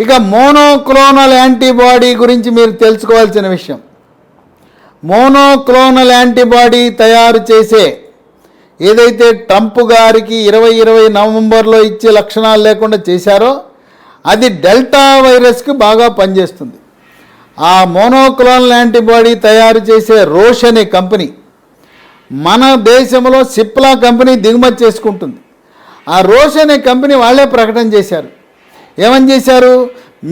ఇక monoclonal antibody గురించి మీరు తెలుసుకోవాల్సిన విషయం, మోనోక్లోనల్ యాంటీబాడీ తయారు చేసే ఏదైతే ట్రంప్ గారికి 2020 నవంబర్లో ఇచ్చే లక్షణాలు లేకుండా చేశారో అది డెల్టా వైరస్కి బాగా పనిచేస్తుంది. ఆ మోనోక్లోనల్ యాంటీబాడీ తయారు చేసే రోష్ అనే కంపెనీ మన దేశంలో సిప్లా కంపెనీ దిగుమతి చేసుకుంటుంది. ఆ రోష్ అనే కంపెనీ వాళ్ళే ప్రకటన చేశారు. ఏమని చేశారు?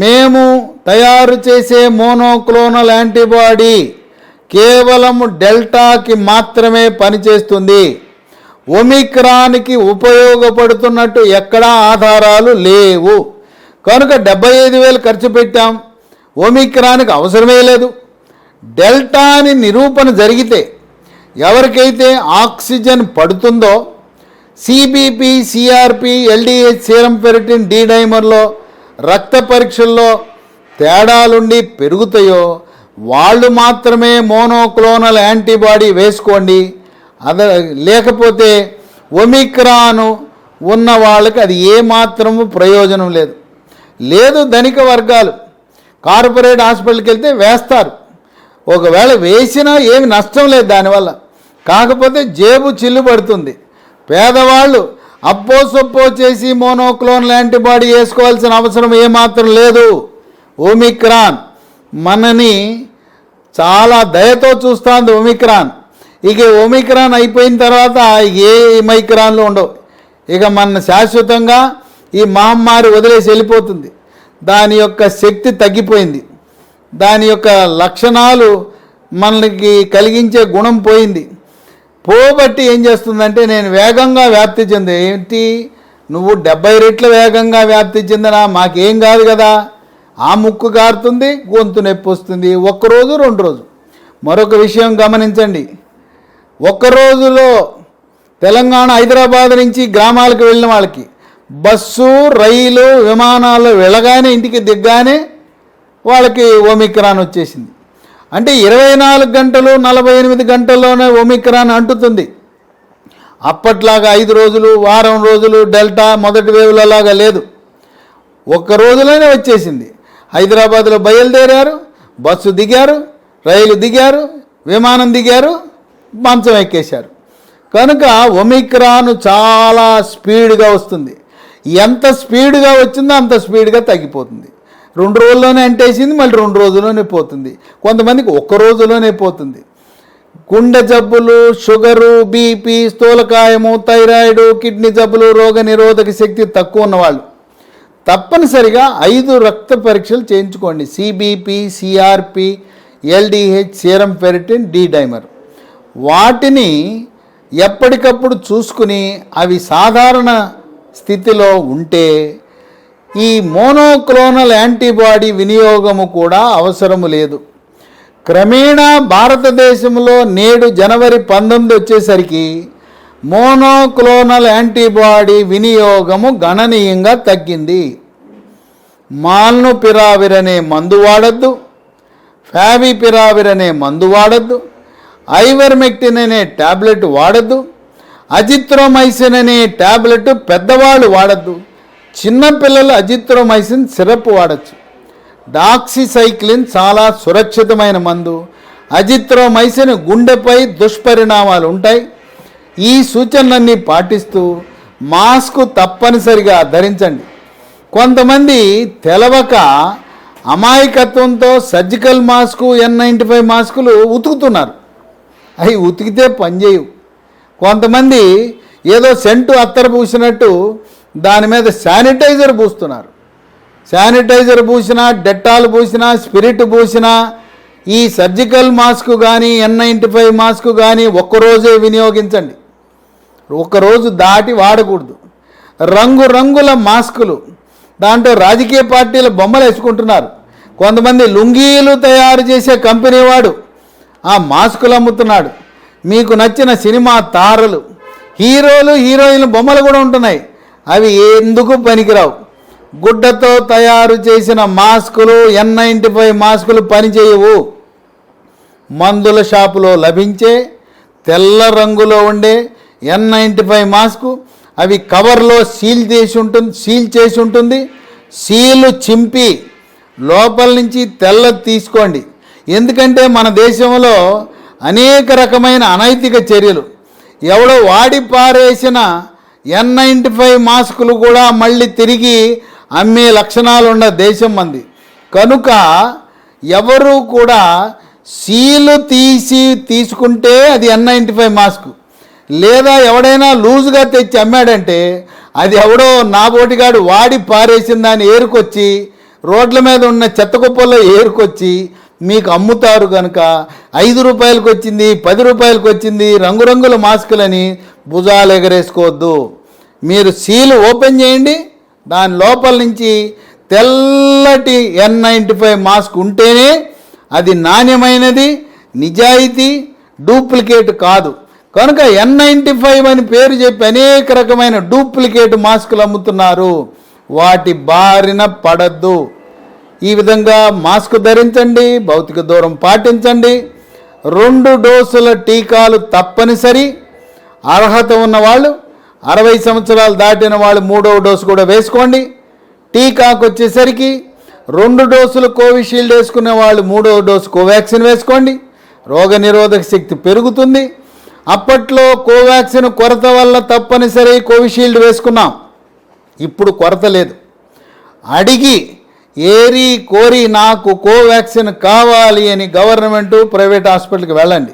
మేము తయారు చేసే మోనోక్లోనల్ యాంటీబాడీ కేవలం డెల్టాకి మాత్రమే పనిచేస్తుంది, ఒమిక్రాన్కి ఉపయోగపడుతున్నట్టు ఎక్కడా ఆధారాలు లేవు, కనుక 75,000 ఖర్చు పెట్టాం, ఒమిక్రాన్కి అవసరమే లేదు. డెల్టా అని నిరూపణ జరిగితే ఎవరికైతే ఆక్సిజన్ పడుతుందో CBP, CRP, LDH, serum ferritin, D డైమర్లో రక్త పరీక్షల్లో తేడాలుండి పెరుగుతాయో వాళ్ళు మాత్రమే మోనోక్లోనల్ యాంటీబాడీ వేసుకోండి. లేకపోతే ఒమిక్రాను ఉన్న వాళ్ళకి అది ఏమాత్రము ప్రయోజనం లేదు. లేదు ధనిక వర్గాలు కార్పొరేట్ హాస్పిటల్కి వెళ్తే వేస్తారు, ఒకవేళ వేసినా ఏమి నష్టం లేదు దానివల్ల, కాకపోతే జేబు చిల్లు పడుతుంది. పేదవాళ్ళు అప్పో సొప్పో చేసి మోనోక్లోనల్ యాంటీబాడీ వేసుకోవాల్సిన అవసరం ఏమాత్రం లేదు. ఒమిక్రాన్ మనని చాలా దయతో చూస్తుంది ఒమిక్రాన్. ఇక ఒమిక్రాన్ అయిపోయిన తర్వాత ఏ మైక్రాన్లు ఉండవు, ఇక మన శాశ్వతంగా ఈ మహమ్మారి వదిలేసి వెళ్ళిపోతుంది. దాని యొక్క శక్తి తగ్గిపోయింది, దాని యొక్క లక్షణాలు మనకి కలిగించే గుణం పోయింది. పోబట్టి ఏం చేస్తుందంటే నేను వేగంగా వ్యాప్తి చెంది, ఏంటి నువ్వు 70 రెట్లు వేగంగా వ్యాప్తి చెందినా మాకేం కాదు కదా, ఆ ముక్కు కారుతుంది, గొంతు నొప్పి వస్తుంది, ఒక్కరోజు 2 రోజు. మరొక విషయం గమనించండి, ఒక్కరోజులో తెలంగాణ హైదరాబాద్ నుంచి గ్రామాలకు వెళ్ళిన వాళ్ళకి బస్సు, రైలు, విమానాలు వెళ్ళగానే ఇంటికి దిగ్గానే వాళ్ళకి ఒమిక్రాన్ వచ్చేసింది. అంటే 24 గంటలు 48 గంటల్లోనే ఒమిక్రాన్ అంటుతుంది. అప్పట్లాగా 5 రోజులు, వారం రోజులు డెల్టా మొదటి వేవ్లలాగా లేదు, ఒక్క రోజులోనే వచ్చేసింది. హైదరాబాద్లో బయలుదేరారు, బస్సు దిగారు, రైలు దిగారు, విమానం దిగారు, మంచం ఎక్కేశారు. కనుక ఒమిక్రాన్ చాలా స్పీడ్గా వస్తుంది. ఎంత స్పీడ్గా వచ్చిందో అంత స్పీడ్గా తగ్గిపోతుంది. 2 రోజుల్లోనే అంటేసింది, మళ్ళీ 2 రోజుల్లోనే పోతుంది, కొంతమందికి 1 రోజులోనే పోతుంది. గుండె జబ్బులు, షుగరు, బీపీ, స్థూలకాయము, థైరాయిడ్, కిడ్నీ జబ్బులు, రోగ నిరోధక శక్తి తక్కువ ఉన్నవాళ్ళు తప్పనిసరిగా 5 రక్త పరీక్షలు చేయించుకోండి. CBP, CRP, LDH, serum ferritin, D dimer. వాటిని ఎప్పటికప్పుడు చూసుకుని అవి సాధారణ స్థితిలో ఉంటే ఈ మోనోక్లోనల్ యాంటీబాడీ వినియోగము కూడా అవసరము లేదు. క్రమేణా భారతదేశంలో నేడు జనవరి 19 వచ్చేసరికి మోనోక్లోనల్ యాంటీబాడీ వినియోగము గణనీయంగా తగ్గింది. మాల్నుపిరావిర్ అనే మందు వాడద్దు, ఫావిపిరావిర్ అనే మందు వాడద్దు, ఐవర్మెక్టిన్ అనే ట్యాబ్లెట్ వాడద్దు, అజిత్రోమైసిన్ అనే ట్యాబ్లెట్ పెద్దవాళ్ళు వాడద్దు, చిన్నపిల్లలు అజిత్రోమైసిన్ సిరప్ వాడచ్చు. డాక్సిసైక్లిన్ చాలా సురక్షితమైన మందు. అజిత్రోమైసిన్ గుండెపై దుష్పరిణామాలు ఉంటాయి. ఈ సూచనలన్నీ పాటిస్తూ మాస్క్ తప్పనిసరిగా ధరించండి. కొంతమంది తెలవక అమాయకత్వంతో సర్జికల్ మాస్కు, N95 మాస్కులు ఉతుకుతున్నారు, అవి ఉతికితే పనిచేయవు. కొంతమంది ఏదో సెంటు అత్తరు పూసినట్టు దాని మీద శానిటైజర్ పూస్తున్నారు. శానిటైజర్ పూసినా, డెటాల్ పూసినా, స్పిరిట్ పూసినా ఈ సర్జికల్ మాస్క్ కానీ N95 మాస్క్ కానీ ఒక్కరోజే వినియోగించండి, ఒకరోజు దాటి వాడకూడదు. రంగురంగుల మాస్కులు, దాంట్లో రాజకీయ పార్టీల బొమ్మలు వేసుకుంటున్నారు. కొంతమంది లుంగీలు తయారు చేసే కంపెనీ వాడు ఆ మాస్కులు అమ్ముతున్నాడు. మీకు నచ్చిన సినిమా తారలు, హీరోలు, హీరోయిన్ల బొమ్మలు కూడా ఉంటున్నాయి, అవి ఎందుకు పనికిరావు. గుడ్డతో తయారు చేసిన మాస్కులు, N95 మాస్కులు పనిచేయవు. మందుల షాపులో లభించే తెల్ల రంగులో ఉండే N95 మాస్కు అవి కవర్లో సీల్ చేసి ఉంటుంది. సీలు చింపి లోపల నుంచి తెల్లది తీసుకోండి. ఎందుకంటే మన దేశంలో అనేక రకమైన అనైతిక చర్యలు, ఎవడో వాడి పారేసిన N95 మాస్కులు కూడా మళ్ళీ తిరిగి అమ్మే లక్షణాలు ఉన్న దేశం మంది. కనుక ఎవరు కూడా సీలు తీసుకుంటే అది N95 మాస్క్, లేదా ఎవడైనా లూజుగా తెచ్చి అమ్మాడంటే అది ఎవడో నాబోటిగాడు వాడి పారేసిన దాన్ని ఏరుకొచ్చి రోడ్ల మీద ఉన్న చెత్త కుప్పల్లో ఏరుకొచ్చి మీకు అమ్ముతారు. కనుక 5 రూపాయలకు వచ్చింది, 10 రూపాయలకు వచ్చింది, రంగురంగుల మాస్కులని భుజాలు ఎగరేసుకోవద్దు. మీరు సీలు ఓపెన్ చేయండి, దాని లోపల నుంచి తెల్లటి N95 మాస్క్ ఉంటేనే అది నాణ్యమైనది, నిజాయితీ, డూప్లికేట్ కాదు. కనుక N95 అని పేరు చెప్పి అనేక రకమైన డూప్లికేట్ మాస్కులు అమ్ముతున్నారు. వాటి బారిన పడద్దు. ఈ విధంగా మాస్క్ ధరించండి, భౌతిక దూరం పాటించండి. 2 డోసుల టీకాలు తప్పనిసరి. అర్హత ఉన్నవాళ్ళు 60 సంవత్సరాలు దాటిన వాళ్ళు 3వ డోసు కూడా వేసుకోండి. టీకాకు వచ్చేసరికి 2 డోసులు కోవిషీల్డ్ వేసుకునే వాళ్ళు 3వ డోసు కోవాక్సిన్ వేసుకోండి. రోగనిరోధక శక్తి పెరుగుతుంది. అప్పట్లో కోవాక్సిన్ కొరత వల్ల తప్పనిసరి కోవిషీల్డ్ వేసుకున్నాం. ఇప్పుడు కొరత లేదు. అడిగి ఏరి కోరి నాకు కోవాక్సిన్ కావాలి అని గవర్నమెంటు ప్రైవేట్ హాస్పిటల్కి వెళ్ళండి.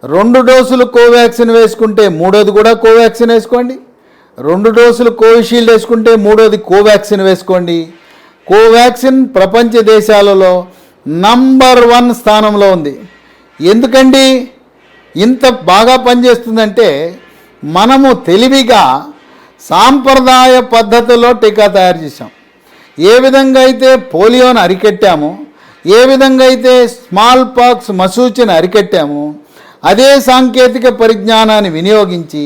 2 డోసులు కోవాక్సిన్ వేసుకుంటే 3వది కూడా కోవాక్సిన్ వేసుకోండి. 2 డోసులు కోవిషీల్డ్ వేసుకుంటే 3వది కోవాక్సిన్ వేసుకోండి. కోవాక్సిన్ ప్రపంచ దేశాలలో నంబర్ 1 స్థానంలో ఉంది. ఎందుకండి ఇంత బాగా పనిచేస్తుందంటే మనము తెలివిగా సాంప్రదాయ పద్ధతిలో టీకా తయారు చేసాం. ఏ విధంగా అయితే పోలియోను అరికట్టామో, ఏ విధంగా అయితే స్మాల్ పాక్స్ మశూచిని అరికట్టామో, అదే సాంకేతిక పరిజ్ఞానాన్ని వినియోగించి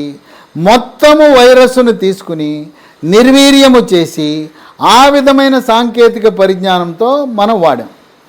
మొత్తము వైరస్సును తీసుకుని నిర్వీర్యము చేసి ఆ విధమైన సాంకేతిక పరిజ్ఞానంతో మనం వాడాం.